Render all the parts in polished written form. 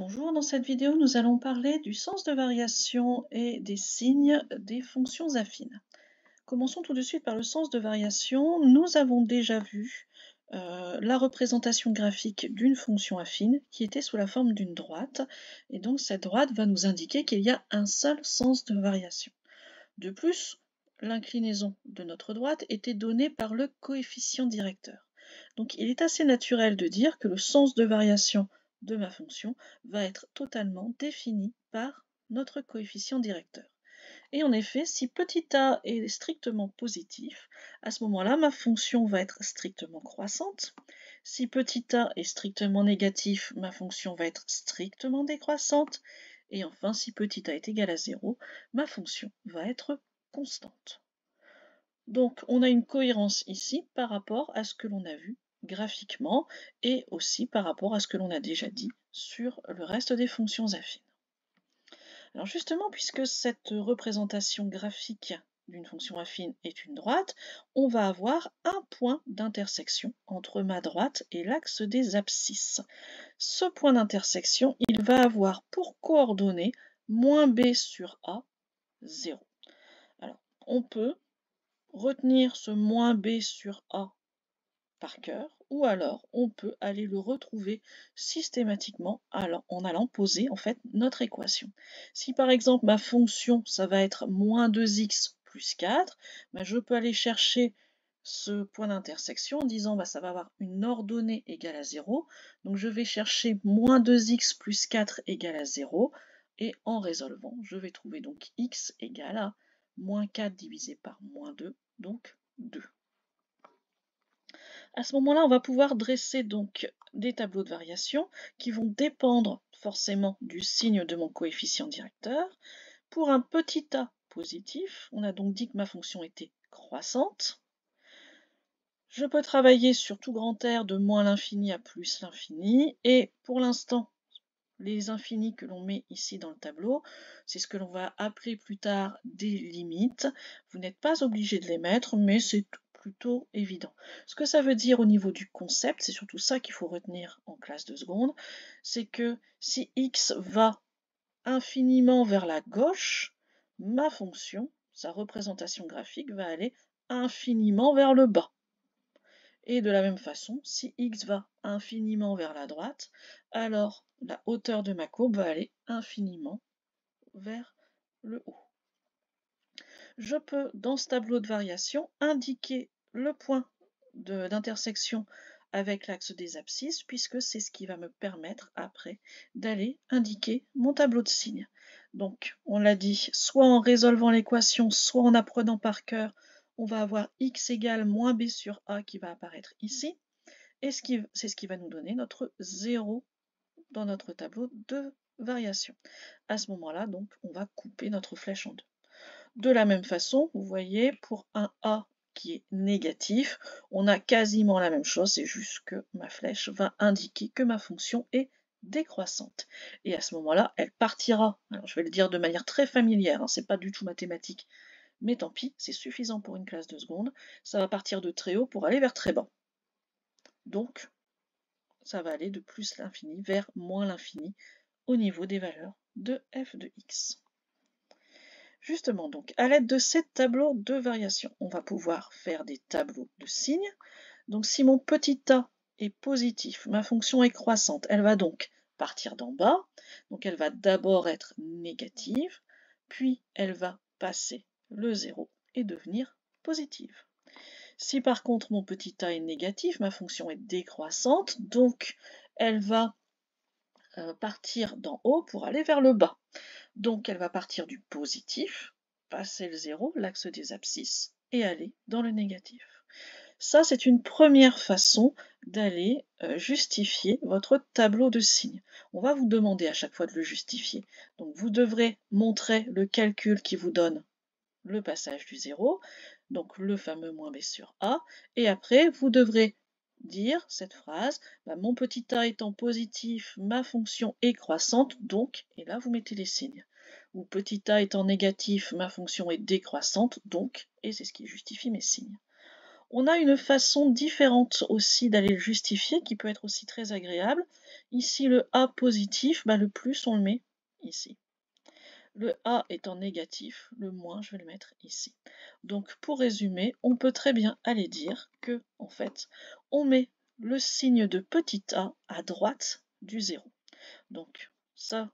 Bonjour, dans cette vidéo, nous allons parler du sens de variation et des signes des fonctions affines. Commençons tout de suite par le sens de variation. Nous avons déjà vu la représentation graphique d'une fonction affine qui était sous la forme d'une droite. Et donc cette droite va nous indiquer qu'il y a un seul sens de variation. De plus, l'inclinaison de notre droite était donnée par le coefficient directeur. Donc il est assez naturel de dire que le sens de variation de ma fonction va être totalement défini par notre coefficient directeur. Et en effet, si petit a est strictement positif, à ce moment-là, ma fonction va être strictement croissante. Si petit a est strictement négatif, ma fonction va être strictement décroissante. Et enfin, si petit a est égal à 0, ma fonction va être constante. Donc, on a une cohérence ici par rapport à ce que l'on a vu graphiquement et aussi par rapport à ce que l'on a déjà dit sur le reste des fonctions affines. Alors justement, puisque cette représentation graphique d'une fonction affine est une droite, on va avoir un point d'intersection entre ma droite et l'axe des abscisses. Ce point d'intersection, il va avoir pour coordonnée moins b sur a, 0. Alors, on peut retenir ce moins b sur a par cœur, ou alors on peut aller le retrouver systématiquement en allant poser en fait notre équation. Si par exemple ma fonction ça va être moins 2x plus 4, je peux aller chercher ce point d'intersection en disant ça va avoir une ordonnée égale à 0, donc je vais chercher moins 2x plus 4 égale à 0, et en résolvant je vais trouver donc x égale à moins 4 divisé par moins 2, donc 2. À ce moment-là, on va pouvoir dresser donc des tableaux de variation qui vont dépendre forcément du signe de mon coefficient directeur. Pour un petit a positif, on a donc dit que ma fonction était croissante. Je peux travailler sur tout grand R de moins l'infini à plus l'infini, et pour l'instant, les infinis que l'on met ici dans le tableau, c'est ce que l'on va appeler plus tard des limites. Vous n'êtes pas obligé de les mettre, mais c'est plutôt évident. Ce que ça veut dire au niveau du concept, c'est surtout ça qu'il faut retenir en classe de seconde, c'est que si x va infiniment vers la gauche, ma fonction, sa représentation graphique, va aller infiniment vers le bas. Et de la même façon, si x va infiniment vers la droite, alors la hauteur de ma courbe va aller infiniment vers le haut. Je peux, dans ce tableau de variation, indiquer le point d'intersection avec l'axe des abscisses, puisque c'est ce qui va me permettre après d'aller indiquer mon tableau de signes. Donc, on l'a dit, soit en résolvant l'équation, soit en apprenant par cœur, on va avoir x égale moins b sur a qui va apparaître ici, et c'est ce qui va nous donner notre 0 dans notre tableau de variation. À ce moment-là, donc, on va couper notre flèche en deux. De la même façon, vous voyez, pour un A qui est négatif, on a quasiment la même chose, c'est juste que ma flèche va indiquer que ma fonction est décroissante. Et à ce moment-là, elle partira, alors je vais le dire de manière très familière, c'est pas du tout mathématique, mais tant pis, c'est suffisant pour une classe de seconde, ça va partir de très haut pour aller vers très bas. Donc, ça va aller de plus l'infini vers moins l'infini au niveau des valeurs de f de x. Justement, donc, à l'aide de ces tableaux de variation, on va pouvoir faire des tableaux de signes. Donc, si mon petit a est positif, ma fonction est croissante, elle va donc partir d'en bas. Donc, elle va d'abord être négative, puis elle va passer le 0 et devenir positive. Si par contre mon petit a est négatif, ma fonction est décroissante, donc elle va partir d'en haut pour aller vers le bas. Donc elle va partir du positif, passer le 0, l'axe des abscisses, et aller dans le négatif. Ça, c'est une première façon d'aller justifier votre tableau de signes. On va vous demander à chaque fois de le justifier. Donc vous devrez montrer le calcul qui vous donne le passage du 0, donc le fameux moins b sur a, et après vous devrez dire cette phrase, mon petit a étant positif, ma fonction est croissante, donc, et là vous mettez les signes. Ou petit a étant négatif, ma fonction est décroissante, donc, et c'est ce qui justifie mes signes. On a une façon différente aussi d'aller le justifier qui peut être aussi très agréable. Ici, le A positif, bah, le plus, on le met ici. Le A étant négatif, le moins, je vais le mettre ici. Donc, pour résumer, on peut très bien aller dire que, en fait, on met le signe de petit a à droite du 0. Donc, ça,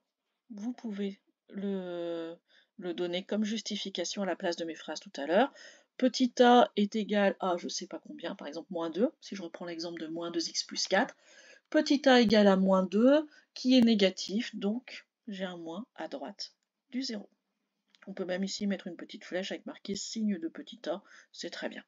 vous pouvez le donner comme justification à la place de mes phrases tout à l'heure. Petit a est égal à je ne sais pas combien, par exemple moins 2, si je reprends l'exemple de moins 2x plus 4. Petit a égale à moins 2, qui est négatif, donc j'ai un moins à droite du 0. On peut même ici mettre une petite flèche avec marqué signe de petit a, c'est très bien.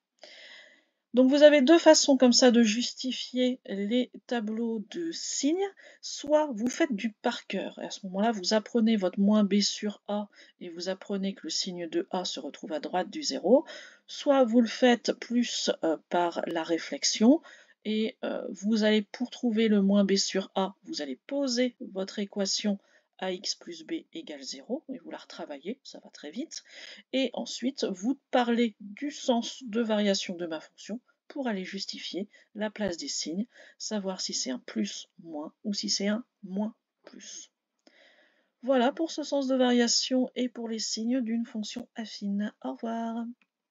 Donc vous avez deux façons comme ça de justifier les tableaux de signes. Soit vous faites du par cœur, et à ce moment-là, vous apprenez votre moins b sur a, et vous apprenez que le signe de a se retrouve à droite du 0. Soit vous le faites plus par la réflexion, et vous allez, pour trouver le moins b sur a, vous allez poser votre équation ax plus b égale 0, et vous la retravaillez, ça va très vite. Et ensuite, vous parlez du sens de variation de ma fonction pour aller justifier la place des signes, savoir si c'est un plus, moins ou si c'est un moins, plus. Voilà pour ce sens de variation et pour les signes d'une fonction affine. Au revoir.